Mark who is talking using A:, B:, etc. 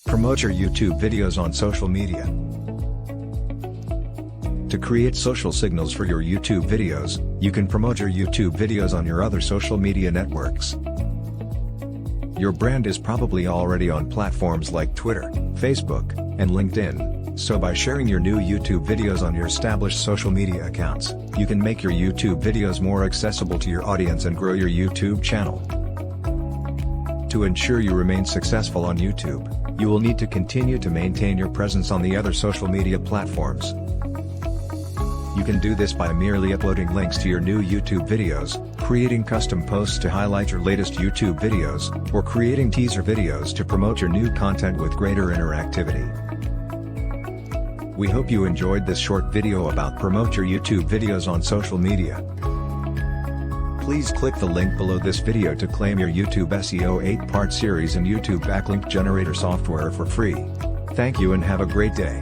A: Promote your YouTube videos on social media. To create social signals for your YouTube videos, you can promote your YouTube videos on your other social media networks. Your brand is probably already on platforms like Twitter, Facebook, and LinkedIn, so by sharing your new YouTube videos on your established social media accounts, you can make your YouTube videos more accessible to your audience and grow your YouTube channel. To ensure you remain successful on YouTube, you will need to continue to maintain your presence on the other social media platforms. You can do this by merely uploading links to your new YouTube videos, creating custom posts to highlight your latest YouTube videos, or creating teaser videos to promote your new content with greater interactivity. We hope you enjoyed this short video about promote your YouTube videos on social media. Please click the link below this video to claim your YouTube SEO 8-part series and YouTube backlink generator software for free. Thank you and have a great day.